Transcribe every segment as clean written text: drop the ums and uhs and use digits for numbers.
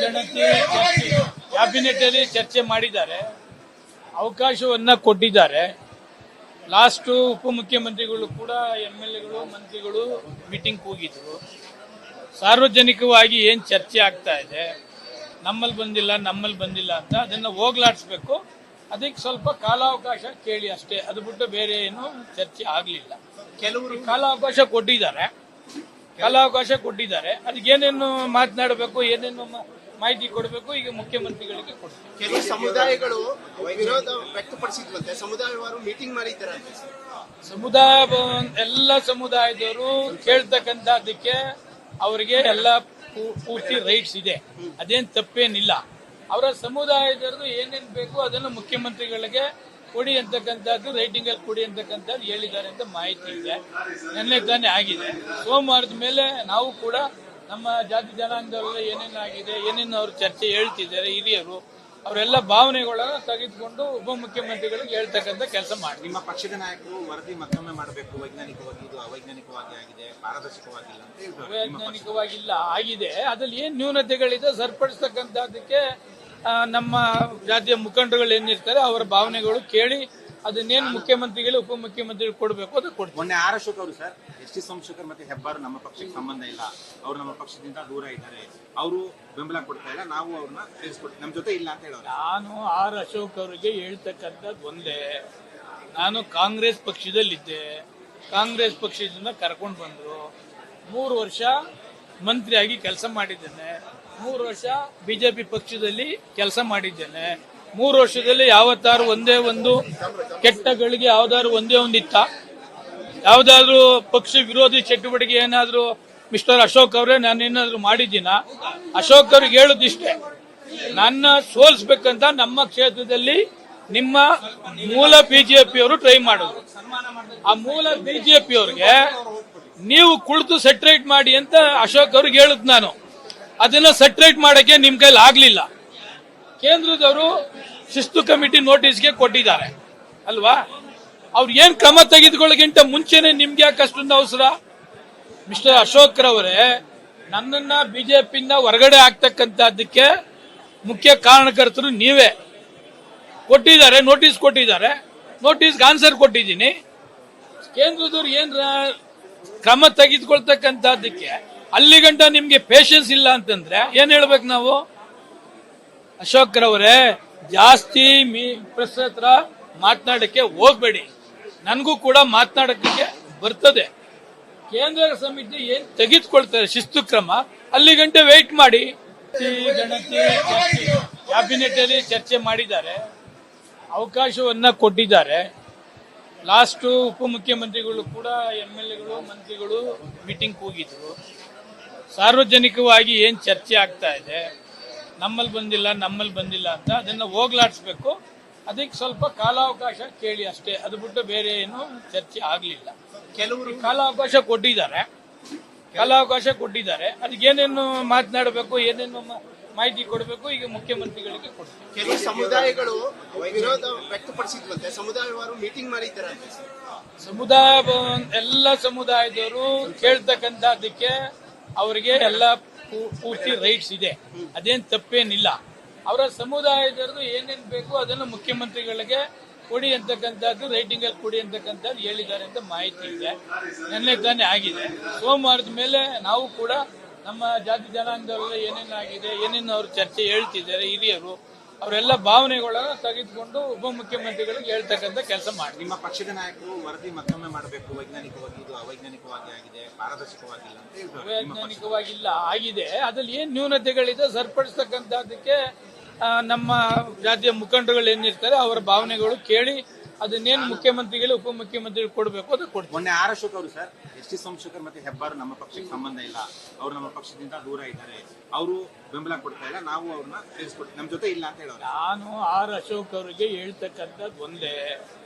ಗಣತಿ ಕ್ಯಾಬಿನೆಟ್ ಅಲ್ಲಿ ಚರ್ಚೆ ಮಾಡಿದ್ದಾರೆ, ಅವಕಾಶವನ್ನ ಕೊಟ್ಟಿದ್ದಾರೆ. ಲಾಸ್ಟ್ ಉಪಮುಖ್ಯಮಂತ್ರಿಗಳು ಕೂಡ MLAಗಳು ಮಂತ್ರಿಗಳು ಮೀಟಿಂಗ್ ಹೋಗಿದ್ರು. ಸಾರ್ವಜನಿಕವಾಗಿ ಏನ್ ಚರ್ಚೆ ಆಗ್ತಾ ಇದೆ, ನಮ್ಮಲ್ಲಿ ಬಂದಿಲ್ಲ ಅಂತ ಅದನ್ನ ಹೋಗ್ಲಾಡಿಸ್ಬೇಕು. ಅದಕ್ಕೆ ಸ್ವಲ್ಪ ಕಾಲಾವಕಾಶ ಕೇಳಿ ಅಷ್ಟೇ, ಅದು ಬಿಟ್ಟು ಬೇರೆ ಏನು ಚರ್ಚೆ ಆಗ್ಲಿಲ್ಲ. ಕೆಲವರು ಕಾಲಾವಕಾಶ ಕೊಟ್ಟಿದ್ದಾರೆ, ಅದಕ್ಕೇನೇನು ಮಾತನಾಡಬೇಕು, ಏನೇನು ಮಾಹಿತಿ ಕೊಡಬೇಕು ಈಗ ಮುಖ್ಯಮಂತ್ರಿಗಳಿಗೆ ಕೊಡ್ತೀವಿ. ಕೆಲವು ಸಮುದಾಯಗಳು ವಿರೋಧ ವ್ಯಕ್ತಪಡಿಸಿದ್ವಂತೆ, ಸಮುದಾಯವಾರು ಮೀಟಿಂಗ್ ಮಾಡಿದ್ದಾರೆ. ಎಲ್ಲ ಸಮುದಾಯದವರು ಕೇಳ್ತಕ್ಕಂಥದ್ದಕ್ಕೆ ಅವರಿಗೆ ಎಲ್ಲ ಪೂರ್ತಿ ರೈಟ್ಸ್ ಇದೆ, ಅದೇನ್ ತಪ್ಪೇನಿಲ್ಲ. ಅವರ ಸಮುದಾಯದವ್ರದ್ದು ಏನೇನು ಬೇಕು ಅದನ್ನು ಮುಖ್ಯಮಂತ್ರಿಗಳಿಗೆ ಕೊಡಿ ಅಂತಕ್ಕಂಥದ್ದು, ರೈಟಿಂಗ್ ಅಲ್ಲಿ ಕೊಡಿ ಅಂತಕ್ಕಂಥದ್ದು ಹೇಳಿದ್ದಾರೆ ಅಂತ ಮಾಹಿತಿ ಇದೆ. ನಿನ್ನೆ ತಾನೇ ಆಗಿದೆ. ಸೋಮವಾರದ ಮೇಲೆ ನಾವು ಕೂಡ ನಮ್ಮ ಜಾತಿ ಜನಾಂಗದವರೆಲ್ಲ ಏನೇನಾಗಿದೆ, ಏನೇನು ಅವ್ರ ಚರ್ಚೆ ಹೇಳ್ತಿದ್ದಾರೆ ಹಿರಿಯರು, ಅವರೆಲ್ಲ ಭಾವನೆಗಳನ್ನ ತೆಗೆದುಕೊಂಡು ಉಪಮುಖ್ಯಮಂತ್ರಿಗಳಿಗೆ ಹೇಳ್ತಕ್ಕಂಥ ಕೆಲಸ ಮಾಡಿ. ನಿಮ್ಮ ಪಕ್ಷದ ನಾಯಕರು ವರದಿ ಮತ್ತೊಮ್ಮೆ ಮಾಡಬೇಕು, ವೈಜ್ಞಾನಿಕವಾಗಿ ಇದು ಅವೈಜ್ಞಾನಿಕವಾಗಿ ಆಗಿದೆ, ಪಾರದರ್ಶಕವಾಗಿಲ್ಲ ಅಂತ ಹೇಳ್ತಾರೆ. ಅವೈಜ್ಞಾನಿಕವಾಗಿಲ್ಲ ಆಗಿದೆ, ಅದ್ರಲ್ಲಿ ಏನ್ ನ್ಯೂನತೆಗಳಿದೆ ಸರಿಪಡಿಸ್ತಕ್ಕಂಥದ್ದಕ್ಕೆ ನಮ್ಮ ಜಾತಿಯ ಮುಖಂಡರುಗಳು ಏನಿರ್ತಾರೆ ಅವರ ಭಾವನೆಗಳು ಕೇಳಿ ಅದನ್ನೇನು ಮುಖ್ಯಮಂತ್ರಿಗಳು ಉಪಮುಖ್ಯಮಂತ್ರಿಗಳು ಕೊಡಬೇಕು ಅದು ಕೊಡ್ತೀವಿ. ಮೊನ್ನೆ ಆರ್ ಅಶೋಕ್ ಅವರು ಸರ್, ಎಸ್.ಟಿ. ಸೋಮಶೇಖರ್ ಮತ್ತೆ ಹೆಬ್ಬಾರ್ ನಮ್ಮ ಪಕ್ಷಕ್ಕೆ ಸಂಬಂಧ ಇಲ್ಲ, ಅವರು ನಮ್ಮ ಪಕ್ಷದಿಂದ ದೂರ ಇದ್ದಾರೆ, ಅವರು ಬೆಂಬಲ ಕೊಡ್ತಾ ಇಲ್ಲ, ನಾವು ಅವ್ರನ್ನ ಸೇರಿಸ್ಕೊಡ್ತೀವಿ, ನಮ್ಮ ಜೊತೆ ಇಲ್ಲ ಅಂತ ಹೇಳೋರು. ನಾನು ಆರ್ ಅಶೋಕ್ ಅವರಿಗೆ ಹೇಳ್ತಕ್ಕಂಥದ್ದು ಒಂದೇ, ನಾನು ಕಾಂಗ್ರೆಸ್ ಪಕ್ಷದಲ್ಲಿದ್ದೆ, ಕಾಂಗ್ರೆಸ್ ಪಕ್ಷದಿಂದ ಕರ್ಕೊಂಡು ಬಂದ್ರು, 3 ವರ್ಷ ಮಂತ್ರಿಯಾಗಿ ಕೆಲಸ ಮಾಡಿದ್ದೇನೆ, 3 ವರ್ಷ ಬಿಜೆಪಿ ಪಕ್ಷದಲ್ಲಿ ಕೆಲಸ ಮಾಡಿದ್ದೇನೆ. 3 ವರ್ಷದಲ್ಲಿ ಯಾವತ್ತಾರು ಒಂದೇ ಒಂದು ಕೆಟ್ಟಗಳಿಗೆ ಯಾವ್ದಾದ್ರು ಒಂದೇ ಒಂದಿತ್ತ, ಯಾವ್ದಾದ್ರು ಪಕ್ಷ ವಿರೋಧಿ ಚಟುವಟಿಕೆ ಏನಾದ್ರು ಮಿಸ್ಟರ್ ಅಶೋಕ್ ಅವರೇ ನಾನೇನಾದ್ರು ಮಾಡಿದ್ದೀನ? ಅಶೋಕ್ ಅವ್ರಿಗೆ ಹೇಳುದಿಷ್ಟೇ, ನನ್ನ ಸೋಲಿಸ್ಬೇಕಂತ ನಮ್ಮ ಕ್ಷೇತ್ರದಲ್ಲಿ ನಿಮ್ಮ ಮೂಲ ಬಿಜೆಪಿಯವರು ಟ್ರೈ ಮಾಡೋದು. ಆ ಮೂಲ ಬಿಜೆಪಿಯವ್ರಿಗೆ ನೀವು ಕುಳಿತು ಸೆಟ್ರೇಟ್ ಮಾಡಿ ಅಂತ ಅಶೋಕ್ ಅವ್ರಿಗೆ ಹೇಳುದು ನಾನು. ಅದನ್ನ ಸೆಟ್ರೇಟ್ ಮಾಡಕ್ಕೆ ನಿಮ್ ಕೈಲಿ ಆಗ್ಲಿಲ್ಲ. ಕೇಂದ್ರದವರು ಶಿಸ್ತು ಕಮಿಟಿ ನೋಟಿಸ್ಗೆ ಕೊಟ್ಟಿದ್ದಾರೆ ಅಲ್ವಾ? ಅವ್ರು ಏನ್ ಕ್ರಮ ತೆಗೆದುಕೊಳ್ಳೋಕ್ಕಿಂತ ಮುಂಚೆನೆ ನಿಮ್ಗೆ ಯಾಕೆ ಅಷ್ಟೊಂದು ಅವಸರ? ಮಿಸ್ಟರ್ ಅಶೋಕ್ ರವರೇ, ನನ್ನನ್ನ ಬಿಜೆಪಿಯಿಂದ ಹೊರಗಡೆ ಆಗ್ತಕ್ಕಂಥದ್ದಕ್ಕೆ ಮುಖ್ಯ ಕಾರಣಕರ್ತರು ನೀವೇ. ಕೊಟ್ಟಿದ್ದಾರೆ, ನೋಟಿಸ್ ಕೊಟ್ಟಿದ್ದಾರೆ, ನೋಟಿಸ್ಗೆ ಆನ್ಸರ್ ಕೊಟ್ಟಿದ್ದೀನಿ. ಕೇಂದ್ರದವ್ರು ಏನ್ ಕ್ರಮ ತೆಗೆದುಕೊಳ್ತಕ್ಕಂಥದ್ದಕ್ಕೆ ಅಲ್ಲಿ ಗಂಟ ನಿಮ್ಗೆ ಪೇಷನ್ಸ್ ಇಲ್ಲ ಅಂತಂದ್ರೆ ಏನ್ ಹೇಳ್ಬೇಕು ನಾವು? ಅಶೋಕ್ ರವರೇ, ಜಾಸ್ತಿ ಪ್ರೆಸ್ ಹತ್ರ ಮಾತನಾಡಕ್ಕೆ ಹೋಗ್ಬೇಡಿ, ನನಗೂ ಕೂಡ ಮಾತನಾಡಕ್ಕೆ ಬರ್ತದೆ. ಕೇಂದ್ರ ಸಮಿತಿ ಏನ್ ತೆಗೆದುಕೊಳ್ತಾರೆ ಶಿಸ್ತು ಕ್ರಮ, ಅಲ್ಲಿ ಗಂಟೆ ವೇಟ್ ಮಾಡಿ. ಗಣತಿ ಕ್ಯಾಬಿನೆಟ್ ಅಲ್ಲಿ ಚರ್ಚೆ ಮಾಡಿದ್ದಾರೆ, ಅವಕಾಶವನ್ನ ಕೊಟ್ಟಿದ್ದಾರೆ. ಲಾಸ್ಟ್ ಉಪಮುಖ್ಯಮಂತ್ರಿಗಳು ಕೂಡ MLAಗಳು ಮಂತ್ರಿಗಳು ಮೀಟಿಂಗ್ ಹೋಗಿದ್ರು. ಸಾರ್ವಜನಿಕವಾಗಿ ಏನ್ ಚರ್ಚೆ ಆಗ್ತಾ ಇದೆ, ನಮ್ಮಲ್ಲಿ ಬಂದಿಲ್ಲ ಅಂತ ಅದನ್ನ ಹೋಗ್ಲಾಡಿಸ್ಬೇಕು. ಅದಕ್ಕೆ ಸ್ವಲ್ಪ ಕಾಲಾವಕಾಶ ಕೇಳಿ ಅಷ್ಟೇ, ಅದು ಬಿಟ್ಟು ಬೇರೆ ಏನು ಚರ್ಚೆ ಆಗ್ಲಿಲ್ಲ. ಕೆಲವರು ಕಾಲಾವಕಾಶ ಕೊಟ್ಟಿದ್ದಾರೆ, ಅದಕ್ಕೇನೇನು ಮಾತನಾಡಬೇಕು, ಏನೇನು ಮಾಹಿತಿ ಕೊಡಬೇಕು ಈಗ ಮುಖ್ಯಮಂತ್ರಿಗಳಿಗೆ ಕೊಡ್ತೀವಿ. ಕೆಲವು ಸಮುದಾಯಗಳು ವಿರೋಧ ವ್ಯಕ್ತಪಡಿಸಿದ್ವಂತೆ, ಸಮುದಾಯವಾರು ಮೀಟಿಂಗ್ ಮಾಡಿದ್ದಾರೆ. ಎಲ್ಲ ಸಮುದಾಯದವರು ಕೇಳ್ತಕ್ಕಂಥದ್ದಕ್ಕೆ ಅವರಿಗೆ ಎಲ್ಲ ಪೂರ್ತಿ ರೈಟ್ಸ್ ಇದೆ, ಅದೇನ್ ತಪ್ಪೇನಿಲ್ಲ. ಅವರ ಸಮುದಾಯದವ್ರದ್ದು ಏನೇನ್ ಬೇಕು ಅದನ್ನು ಮುಖ್ಯಮಂತ್ರಿಗಳಿಗೆ ಕೊಡಿ ಅಂತಕ್ಕಂಥದ್ದು, ರೈಟಿಂಗ್ ಅಲ್ಲಿ ಕೊಡಿ ಅಂತಕ್ಕಂಥದ್ದು ಹೇಳಿದ್ದಾರೆ ಅಂತ ಮಾಹಿತಿ ಇದೆ. ನಿನ್ನೆ ತಾನೇ ಆಗಿದೆ. ಸೋಮವಾರದ ಮೇಲೆ ನಾವು ಕೂಡ ನಮ್ಮ ಜಾತಿ ಜನಾಂಗದವರೆಲ್ಲ ಏನೇನಾಗಿದೆ, ಏನೇನು ಅವ್ರ ಚರ್ಚೆ ಹೇಳ್ತಿದ್ದಾರೆ ಹಿರಿಯರು, ಅವರೆಲ್ಲ ಭಾವನೆಗಳನ್ನ ತೆಗೆದುಕೊಂಡು ಉಪಮುಖ್ಯಮಂತ್ರಿಗಳಿಗೆ ಹೇಳ್ತಕ್ಕಂಥ ಕೆಲಸ ಮಾಡಿ. ನಿಮ್ಮ ಪಕ್ಷದ ನಾಯಕರು ವರದಿ ಮತ್ತೊಮ್ಮೆ ಮಾಡಬೇಕು, ವೈಜ್ಞಾನಿಕವಾಗಿ ಇದು ಅವೈಜ್ಞಾನಿಕವಾಗಿ ಆಗಿದೆ, ಪಾರದರ್ಶಕವಾಗಿಲ್ಲ ಅಂತ ಹೇಳ್ತಾರೆ. ಅವೈಜ್ಞಾನಿಕವಾಗಿಲ್ಲ ಆಗಿದೆ, ಅದ್ರಲ್ಲಿ ಏನ್ ನ್ಯೂನತೆಗಳಿದೆ ಸರಿಪಡಿಸ್ತಕ್ಕಂಥದ್ದಕ್ಕೆ ನಮ್ಮ ಜಾತಿಯ ಮುಖಂಡರುಗಳು ಏನಿರ್ತಾರೆ ಅವರ ಭಾವನೆಗಳು ಕೇಳಿ ಅದನ್ನೇನು ಮುಖ್ಯಮಂತ್ರಿಗಳು ಉಪಮುಖ್ಯಮಂತ್ರಿಗಳು ಕೊಡಬೇಕು ಅದು ಕೊಡ್ತೀವಿ. ಮೊನ್ನೆ ಆರ್ ಅಶೋಕ್ ಅವರು ಸರ್, ಎಸ್.ಟಿ. ಸೋಮಶೇಖರ್ ಮತ್ತೆ ಹೆಬ್ಬಾರ್ ನಮ್ಮ ಪಕ್ಷಕ್ಕೆ ಸಂಬಂಧ ಇಲ್ಲ, ಅವರು ನಮ್ಮ ಪಕ್ಷದಿಂದ ದೂರ ಇದ್ದಾರೆ, ಅವರು ಬೆಂಬಲ ಕೊಡ್ತಾ ಇಲ್ಲ, ನಾವು ಅವ್ರನ್ನ ಸೇರಿಸ್ಕೊಡ್ತೀವಿ, ನಮ್ಮ ಜೊತೆ ಇಲ್ಲ ಅಂತ ಹೇಳೋರು. ನಾನು ಆರ್ ಅಶೋಕ್ ಅವರಿಗೆ ಹೇಳ್ತಕ್ಕಂಥದ್ದು ಒಂದೇ,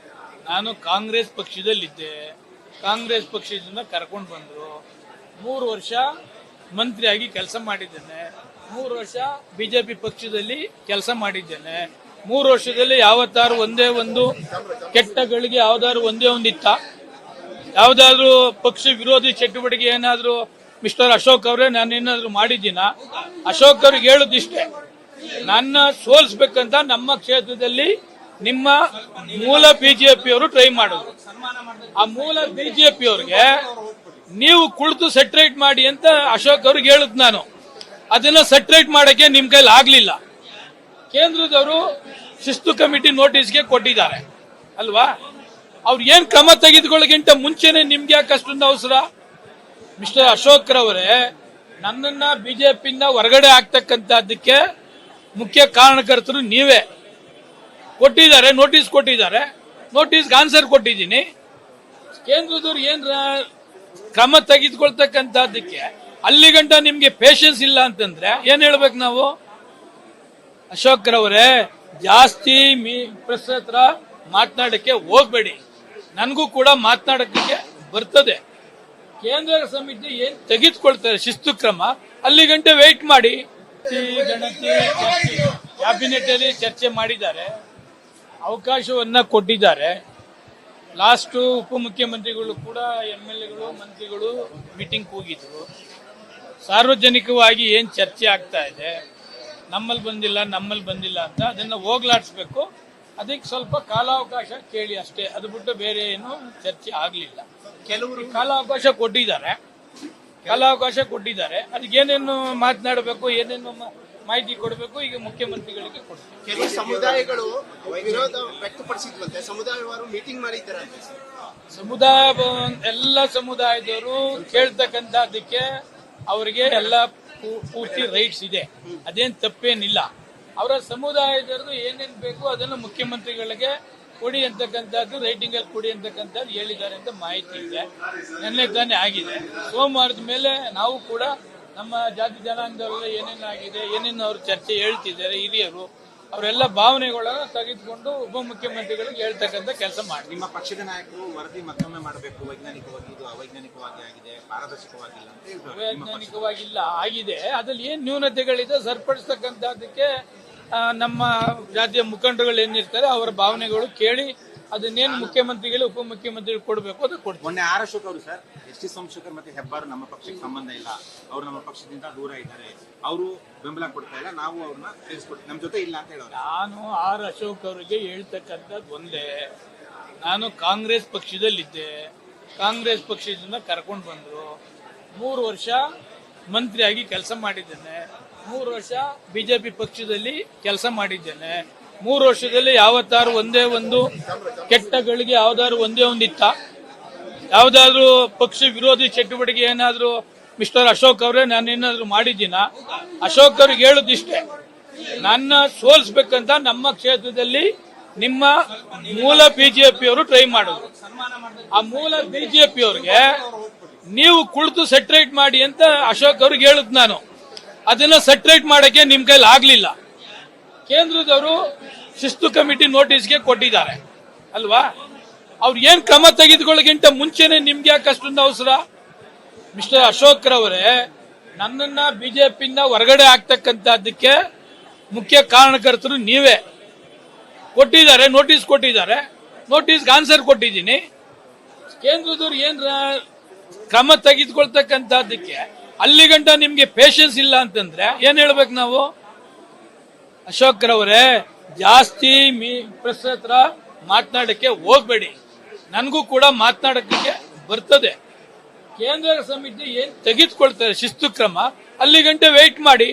ನಾನು ಕಾಂಗ್ರೆಸ್ ಪಕ್ಷದಲ್ಲಿದ್ದೆ, ಕಾಂಗ್ರೆಸ್ ಪಕ್ಷದಿಂದ ಕರ್ಕೊಂಡು ಬಂದ್ರು, 3 ವರ್ಷ ಮಂತ್ರಿಯಾಗಿ ಕೆಲಸ ಮಾಡಿದ್ದೇನೆ, 3 ವರ್ಷ ಬಿಜೆಪಿ ಪಕ್ಷದಲ್ಲಿ ಕೆಲಸ ಮಾಡಿದ್ದೇನೆ. 3 ವರ್ಷದಲ್ಲಿ ಯಾವತ್ತಾರು ಒಂದೇ ಒಂದು ಕೆಟ್ಟಗಳಿಗೆ ಯಾವ್ದಾದ್ರು ಒಂದೇ ಒಂದಿತ್ತ, ಯಾವ್ದಾದ್ರು ಪಕ್ಷ ವಿರೋಧಿ ಚಟುವಟಿಕೆ ಏನಾದ್ರು ಮಿಸ್ಟರ್ ಅಶೋಕ್ ಅವರೇ ನಾನು ಏನಾದ್ರು ಮಾಡಿದ್ದೀನ? ಅಶೋಕ್ ಅವ್ರಿಗೆ ಹೇಳುದಿಷ್ಟೇ, ನನ್ನ ಸೋಲಿಸ್ಬೇಕಂತ ನಮ್ಮ ಕ್ಷೇತ್ರದಲ್ಲಿ ನಿಮ್ಮ ಮೂಲ ಬಿಜೆಪಿ ಅವರು ಟ್ರೈ ಮಾಡೋದು. ಆ ಮೂಲ ಬಿಜೆಪಿ ಅವ್ರಿಗೆ ನೀವು ಕುಳಿತು ಸೆಟ್ರೇಟ್ ಮಾಡಿ ಅಂತ ಅಶೋಕ್ ಅವ್ರಿಗೆ ಹೇಳುದು ನಾನು. ಅದನ್ನ ಸೆಟ್ರೇಟ್ ಮಾಡಕ್ಕೆ ನಿಮ್ ಕೈಲಿ ಆಗ್ಲಿಲ್ಲ. ಕೇಂದ್ರದವರು ಶಿಸ್ತು ಕಮಿಟಿ ನೋಟಿಸ್ಗೆ ಕೊಟ್ಟಿದ್ದಾರೆ ಅಲ್ವಾ? ಅವ್ರು ಏನ್ ಕ್ರಮ ತೆಗೆದುಕೊಳ್ಳೋಕ್ಕಿಂತ ಮುಂಚೆನೆ ನಿಮ್ಗೆ ಯಾಕೆ ಅಷ್ಟೊಂದು ಅವಸರ? ಮಿಸ್ಟರ್ ಅಶೋಕ್ ರವರೇ, ನನ್ನನ್ನ ಬಿಜೆಪಿಯಿಂದ ಹೊರಗಡೆ ಆಗ್ತಕ್ಕಂಥದ್ದಕ್ಕೆ ಮುಖ್ಯ ಕಾರಣಕರ್ತರು ನೀವೇ. ಕೊಟ್ಟಿದ್ದಾರೆ, ನೋಟಿಸ್ ಕೊಟ್ಟಿದ್ದಾರೆ, ನೋಟಿಸ್ಗೆ ಆನ್ಸರ್ ಕೊಟ್ಟಿದ್ದೀನಿ. ಕೇಂದ್ರದವ್ರು ಏನ್ ಕ್ರಮ ತೆಗೆದುಕೊಳ್ತಕ್ಕಂಥದ್ದಕ್ಕೆ ಅಲ್ಲಿ ಗಂಟ ನಿಮ್ಗೆ ಪೇಷನ್ಸ್ ಇಲ್ಲ ಅಂತಂದ್ರೆ ಏನ್ ಹೇಳ್ಬೇಕು ನಾವು? ಅಶೋಕ್ ರವರೇ, ಜಾಸ್ತಿ ಪ್ರೆಸ್ ಹತ್ರ ಮಾತನಾಡಕ್ಕೆ ಹೋಗ್ಬೇಡಿ. ನನಗೂ ಕೂಡ ಮಾತನಾಡಕ್ಕೆ ಬರ್ತದೆ. ಕೇಂದ್ರ ಸಮಿತಿ ಏನ್ ತೆಗೆದುಕೊಳ್ತಾರೆ ಶಿಸ್ತು ಕ್ರಮ, ಅಲ್ಲಿ ಗಂಟೆ ವೇಟ್ ಮಾಡಿ. ಗಣತಿ ಕ್ಯಾಬಿನೆಟ್ ಅಲ್ಲಿ ಚರ್ಚೆ ಮಾಡಿದ್ದಾರೆ, ಅವಕಾಶವನ್ನ ಕೊಟ್ಟಿದ್ದಾರೆ. ಲಾಸ್ಟ್ ಉಪಮುಖ್ಯಮಂತ್ರಿಗಳು ಕೂಡ MLAಗಳು ಮಂತ್ರಿಗಳು ಮೀಟಿಂಗ್ ಹೋಗಿದ್ರು. ಸಾರ್ವಜನಿಕವಾಗಿ ಏನ್ ಚರ್ಚೆ ಆಗ್ತಾ ಇದೆ, ನಮ್ಮಲ್ಲಿ ಬಂದಿಲ್ಲ ಅಂತ ಅದನ್ನ ಹೋಗ್ಲಾಡಿಸ್ಬೇಕು. ಅದಕ್ಕೆ ಸ್ವಲ್ಪ ಕಾಲಾವಕಾಶ ಕೇಳಿ ಅಷ್ಟೇ, ಅದು ಬಿಟ್ಟು ಬೇರೆ ಏನು ಚರ್ಚೆ ಆಗ್ಲಿಲ್ಲ. ಕೆಲವರು ಕಾಲಾವಕಾಶ ಕೊಟ್ಟಿದ್ದಾರೆ. ಅದಕ್ಕೆ ಏನೇನು ಮಾತನಾಡಬೇಕು, ಏನೇನು ಮಾಹಿತಿ ಕೊಡಬೇಕು, ಈಗ ಮುಖ್ಯಮಂತ್ರಿಗಳಿಗೆ ಕೊಡ್ತೀವಿ. ಕೆಲವು ಸಮುದಾಯಗಳು ವಿರೋಧ ವ್ಯಕ್ತಪಡಿಸಿದ್ವಂತೆ, ಸಮುದಾಯವಾರು ಮೀಟಿಂಗ್ ಮಾಡಿದ್ದಾರೆ. ಎಲ್ಲ ಸಮುದಾಯದವರು ಕೇಳ್ತಕ್ಕಂಥದ್ದಕ್ಕೆ ಅವರಿಗೆ ಎಲ್ಲ ಪೂರ್ತಿ ರೈಟ್ಸ್ ಇದೆ, ಅದೇನ್ ತಪ್ಪೇನಿಲ್ಲ. ಅವರ ಸಮುದಾಯದವ್ರದ್ದು ಏನೇನ್ ಬೇಕು ಅದನ್ನು ಮುಖ್ಯಮಂತ್ರಿಗಳಿಗೆ ಕೊಡಿ ಅಂತಕ್ಕಂಥದ್ದು, ರೈಟಿಂಗ್ ಅಲ್ಲಿ ಕೊಡಿ ಅಂತಕ್ಕಂಥದ್ದು ಹೇಳಿದ್ದಾರೆ ಅಂತ ಮಾಹಿತಿ ಇದೆ. ನಿನ್ನೆ ತಾನೇ ಆಗಿದೆ. ಸೋಮವಾರದ ಮೇಲೆ ನಾವು ಕೂಡ ನಮ್ಮ ಜಾತಿ ಜನಾಂಗದವರೆಲ್ಲ ಏನೇನಾಗಿದೆ, ಏನೇನು ಅವ್ರ ಚರ್ಚೆ ಹೇಳ್ತಿದ್ದಾರೆ ಹಿರಿಯರು, ಅವರೆಲ್ಲ ಭಾವನೆಗಳನ್ನ ತೆಗೆದುಕೊಂಡು ಉಪಮುಖ್ಯಮಂತ್ರಿಗಳಿಗೆ ಹೇಳ್ತಕ್ಕಂಥ ಕೆಲಸ ಮಾಡಿ. ನಿಮ್ಮ ಪಕ್ಷದ ನಾಯಕರು ವರದಿ ಮತ್ತೊಮ್ಮೆ ಮಾಡಬೇಕು, ವೈಜ್ಞಾನಿಕವಾಗಿ ಇದು ಅವೈಜ್ಞಾನಿಕವಾಗಿ ಆಗಿದೆ, ಪಾರದರ್ಶಕವಾಗಿಲ್ಲ ಅಂತ ಹೇಳ್ತಾರೆ. ವೈಜ್ಞಾನಿಕವಾಗಿಲ್ಲ ಆಗಿದೆ, ಅದ್ರಲ್ಲಿ ಏನ್ ನ್ಯೂನತೆಗಳಿದೆ ಸರಿಪಡಿಸ್ತಕ್ಕಂಥದ್ದಕ್ಕೆ ನಮ್ಮ ಜಾತಿಯ ಮುಖಂಡರುಗಳು ಏನಿರ್ತಾರೆ ಅವರ ಭಾವನೆಗಳು ಕೇಳಿ ಅದನ್ನೇನು ಮುಖ್ಯಮಂತ್ರಿಗಳು ಉಪಮುಖ್ಯಮಂತ್ರಿಗಳು ಕೊಡಬೇಕು ಅದು ಕೊಡ್ತೀವಿ. ಮೊನ್ನೆ ಆರ್ ಅಶೋಕ್ ಅವರು ಸರ್, ಎಸ್.ಟಿ. ಸೋಮಶೇಖರ್ ಮತ್ತೆ ಹೆಬ್ಬಾರ್ ನಮ್ಮ ಪಕ್ಷಕ್ಕೆ ಸಂಬಂಧ ಇಲ್ಲ, ಅವರು ನಮ್ಮ ಪಕ್ಷದಿಂದ ದೂರ ಇದ್ದಾರೆ, ಅವರು ಬೆಂಬಲ ಕೊಡ್ತಾ ಇಲ್ಲ, ನಾವು ಅವ್ರನ್ನ ಸೇರಿಸ್ಕೊಡ್ತೀವಿ, ನಮ್ಮ ಜೊತೆ ಇಲ್ಲ ಅಂತ ಹೇಳೋರು. ನಾನು ಆರ್ ಅಶೋಕ್ ಅವರಿಗೆ ಹೇಳ್ತಕ್ಕಂಥದ್ದು ಒಂದೇ, ನಾನು ಕಾಂಗ್ರೆಸ್ ಪಕ್ಷದಲ್ಲಿದ್ದೆ, ಕಾಂಗ್ರೆಸ್ ಪಕ್ಷದಿಂದ ಕರ್ಕೊಂಡು ಬಂದ್ರು, 3 ವರ್ಷ ಮಂತ್ರಿಯಾಗಿ ಕೆಲಸ ಮಾಡಿದ್ದೇನೆ, 3 ವರ್ಷ ಬಿಜೆಪಿ ಪಕ್ಷದಲ್ಲಿ ಕೆಲಸ ಮಾಡಿದ್ದೇನೆ. 3 ವರ್ಷದಲ್ಲಿ ಯಾವತ್ತಾರು ಒಂದೇ ಒಂದು ಕೆಟ್ಟಗಳಿಗೆ ಯಾವ್ದಾದ್ರು ಒಂದೇ ಒಂದು ಇತ್ತ? ಯಾವ್ದಾದ್ರು ಪಕ್ಷ ವಿರೋಧಿ ಚಟುವಟಿಕೆ ಏನಾದ್ರು ಮಿಸ್ಟರ್ ಅಶೋಕ್ ಅವರೇ ನಾನು ಏನಾದ್ರು ಮಾಡಿದ್ದೀನ? ಅಶೋಕ್ ಅವ್ರಿಗೆ ಹೇಳುದಿಷ್ಟೇ, ನನ್ನ ಸೋಲಿಸ್ಬೇಕಂತ ನಮ್ಮ ಕ್ಷೇತ್ರದಲ್ಲಿ ನಿಮ್ಮ ಮೂಲ ಬಿಜೆಪಿ ಅವರು ಟ್ರೈ ಮಾಡೋದು. ಆ ಮೂಲ ಬಿಜೆಪಿ ಅವ್ರಿಗೆ ನೀವು ಕುಳಿತು ಸೆಟ್ರೇಟ್ ಮಾಡಿ ಅಂತ ಅಶೋಕ್ ಅವ್ರಿಗೆ ಹೇಳುದು ನಾನು. ಅದನ್ನ ಸೆಟ್ರೇಟ್ ಮಾಡಕ್ಕೆ ನಿಮ್ ಕೈಲಿ ಆಗ್ಲಿಲ್ಲ. ಕೇಂದ್ರದವರು ಶಿಸ್ತು ಕಮಿಟಿ ನೋಟಿಸ್ಗೆ ಕೊಟ್ಟಿದ್ದಾರೆ ಅಲ್ವಾ? ಅವ್ರು ಏನ್ ಕ್ರಮ ತೆಗೆದುಕೊಳ್ಳೋಕ್ಕಿಂತ ಮುಂಚೆನೆ ನಿಮ್ಗೆ ಯಾಕೆ ಅಷ್ಟೊಂದು ಅವಸರ? ಮಿಸ್ಟರ್ ಅಶೋಕ್ ರವರೇ, ನನ್ನನ್ನ ಬಿಜೆಪಿಯಿಂದ ಹೊರಗಡೆ ಆಗ್ತಕ್ಕಂಥದ್ದಕ್ಕೆ ಮುಖ್ಯ ಕಾರಣಕರ್ತರು ನೀವೇ. ಕೊಟ್ಟಿದ್ದಾರೆ, ನೋಟಿಸ್ ಕೊಟ್ಟಿದ್ದಾರೆ, ನೋಟಿಸ್ಗೆ ಆನ್ಸರ್ ಕೊಟ್ಟಿದ್ದೀನಿ. ಕೇಂದ್ರದವ್ರು ಏನ್ ಕ್ರಮ ತೆಗೆದುಕೊಳ್ತಕ್ಕಂಥದ್ದಕ್ಕೆ ಅಲ್ಲಿ ಗಂಟ ನಿಮ್ಗೆ ಪೇಷನ್ಸ್ ಇಲ್ಲ ಅಂತಂದ್ರೆ ಏನ್ ಹೇಳ್ಬೇಕು ನಾವು? ಅಶೋಕ್ ರವರೇ, ಜಾಸ್ತಿ ಪ್ರೆಸ್ ಹತ್ರ ಮಾತನಾಡಕ್ಕೆ ಹೋಗ್ಬೇಡಿ. ನನಗೂ ಕೂಡ ಮಾತನಾಡಕ್ಕೆ ಬರ್ತದೆ. ಕೇಂದ್ರ ಸಮಿತಿ ಏನ್ ತೆಗೆದುಕೊಳ್ತಾರೆ ಶಿಸ್ತು ಕ್ರಮ, ಅಲ್ಲಿ ಗಂಟೆ ವೇಟ್ ಮಾಡಿ.